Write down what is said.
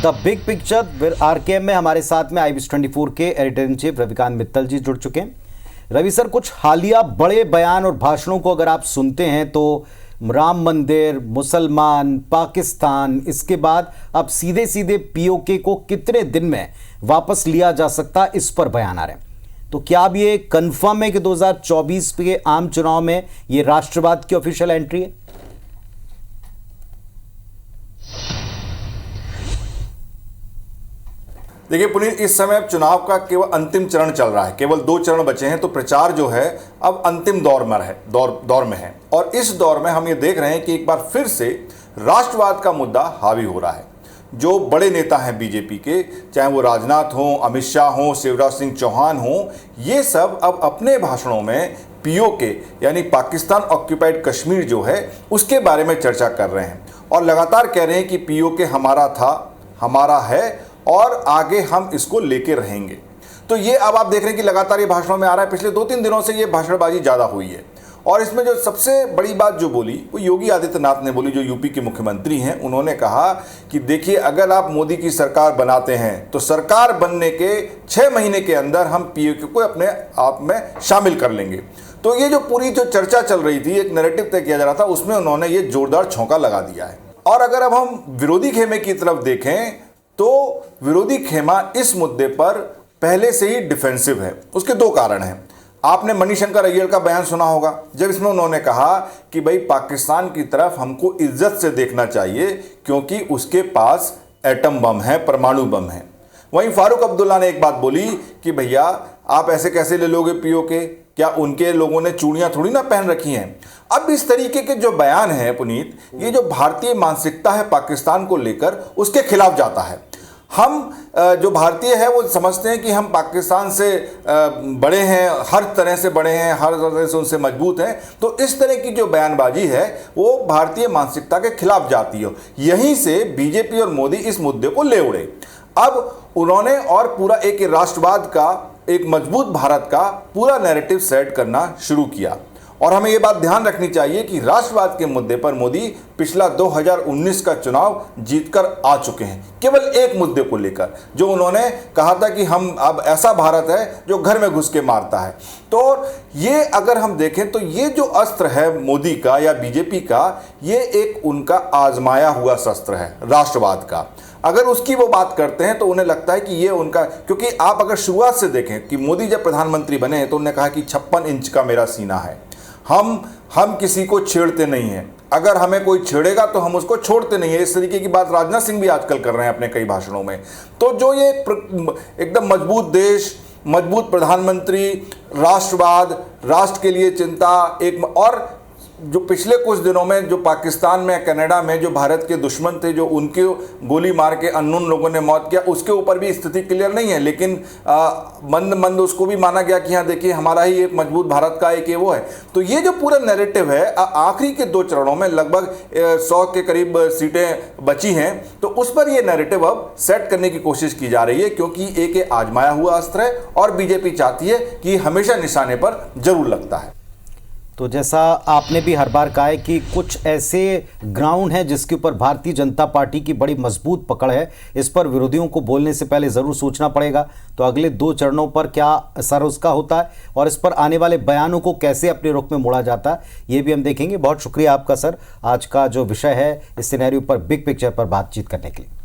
The big picture with RKM में हमारे साथ में IBS24 के editor in chief Ravikant Mittal ji जुड़ चुके हैं। रवि सर, कुछ हालिया बड़े बयान और भाषणों को अगर आप सुनते हैं तो राम मंदिर, मुसलमान, पाकिस्तान, इसके बाद अब सीधे सीधे पीओके को कितने दिन में वापस लिया जा सकता, इस पर बयान आ रहे हैं। तो क्या अब ये कंफर्म है कि 2024 के आम चुनाव में ये राष्ट्रवाद की ऑफिशियल एंट्री है? देखिए पुनीत, इस समय चुनाव का केवल अंतिम चरण चल रहा है, केवल 2 चरण बचे हैं, तो प्रचार जो है अब अंतिम दौर में है। और इस दौर में हम ये देख रहे हैं कि एक बार फिर से राष्ट्रवाद का मुद्दा हावी हो रहा है। जो बड़े नेता हैं बीजेपी के, चाहे वो राजनाथ हों, अमित शाह हों, शिवराज सिंह चौहान हों, ये सब अब अपने भाषणों में पीओके यानी पाकिस्तान ऑक्यूपाइड कश्मीर जो है उसके बारे में चर्चा कर रहे हैं और लगातार कह रहे हैं कि पीओके हमारा था, हमारा है और आगे हम इसको लेके रहेंगे। तो ये अब आप देख रहे हैं कि लगातार ये भाषणों में आ रहा है। पिछले 2-3 दिनों से ये भाषणबाजी ज़्यादा हुई है और इसमें जो सबसे बड़ी बात जो बोली वो योगी आदित्यनाथ ने बोली, जो यूपी के मुख्यमंत्री हैं। उन्होंने कहा कि देखिए, अगर आप मोदी की सरकार बनाते हैं तो सरकार बनने के 6 महीने के अंदर हम पीओके को अपने आप में शामिल कर लेंगे। तो ये जो पूरी जो चर्चा चल रही थी, एक नैरेटिव तय किया जा रहा था, उसमें उन्होंने ये जोरदार छौंका लगा दिया है। और अगर अब हम विरोधी खेमे की तरफ देखें तो विरोधी खेमा इस मुद्दे पर पहले से ही डिफेंसिव है। उसके 2 कारण हैं। आपने मणिशंकर अय्यर का बयान सुना होगा, जब इसमें उन्होंने कहा कि भाई पाकिस्तान की तरफ हमको इज्जत से देखना चाहिए क्योंकि उसके पास एटम बम है, परमाणु बम है। वहीं फारूक अब्दुल्ला ने एक बात बोली कि भैया आप ऐसे कैसे ले लोगे पीओके, क्या उनके लोगों ने चूड़ियां थोड़ी ना पहन रखी हैं। अब इस तरीके के जो बयान है पुनीत, ये जो भारतीय मानसिकता है पाकिस्तान को लेकर, उसके खिलाफ जाता है। हम जो भारतीय है वो समझते हैं कि हम पाकिस्तान से बड़े हैं, हर तरह से बड़े हैं, हर तरह से उनसे मजबूत हैं। तो इस तरह की जो बयानबाजी है वो भारतीय मानसिकता के खिलाफ जाती है। यहीं से बीजेपी और मोदी इस मुद्दे को ले उड़े। अब उन्होंने और पूरा एक राष्ट्रवाद का, एक मजबूत भारत का पूरा नैरेटिव सेट करना शुरू किया। और हमें ये बात ध्यान रखनी चाहिए कि राष्ट्रवाद के मुद्दे पर मोदी पिछला 2019 का चुनाव जीतकर आ चुके हैं, केवल एक मुद्दे को लेकर, जो उन्होंने कहा था कि हम अब ऐसा भारत है जो घर में घुस के मारता है। तो ये अगर हम देखें तो ये जो अस्त्र है मोदी का या बीजेपी का, ये एक उनका आजमाया हुआ शस्त्र है राष्ट्रवाद का। अगर उसकी वो बात करते हैं तो उन्हें लगता है कि ये उनका, क्योंकि आप अगर शुरुआत से देखें कि मोदी जब प्रधानमंत्री बने हैं तो उन्होंने कहा कि 56 इंच का मेरा सीना है, हम किसी को छेड़ते नहीं हैं, अगर हमें कोई छेड़ेगा तो हम उसको छोड़ते नहीं है। इस तरीके की बात राजनाथ सिंह भी आजकल कर रहे हैं अपने कई भाषणों में। तो जो ये एकदम मजबूत देश, मजबूत प्रधानमंत्री, राष्ट्रवाद, राष्ट्र के लिए चिंता, एक और जो पिछले कुछ दिनों में जो पाकिस्तान में, कनाडा में जो भारत के दुश्मन थे, जो उनके गोली मार के अननोन लोगों ने मौत किया, उसके ऊपर भी स्थिति क्लियर नहीं है। लेकिन मंद उसको भी माना गया कि हाँ देखिए हमारा ही एक मजबूत भारत का एक वो है। तो ये जो पूरा नैरेटिव है, आखिरी के 2 चरणों में लगभग 100 के करीब सीटें बची हैं, तो उस पर ये नैरेटिव अब सेट करने की कोशिश की जा रही है, क्योंकि एक आजमाया हुआ अस्त्र है और बीजेपी चाहती है कि हमेशा निशाने पर जरूर लगता है। तो जैसा आपने भी हर बार कहा है कि कुछ ऐसे ग्राउंड हैं जिसके ऊपर भारतीय जनता पार्टी की बड़ी मजबूत पकड़ है, इस पर विरोधियों को बोलने से पहले ज़रूर सोचना पड़ेगा। तो अगले 2 चरणों पर क्या असर उसका होता है और इस पर आने वाले बयानों को कैसे अपने रुख में मोड़ा जाता है, ये भी हम देखेंगे। बहुत शुक्रिया आपका सर, आज का जो विषय है इस सिनेरियो पर, बिग पिक्चर पर बातचीत करने के लिए।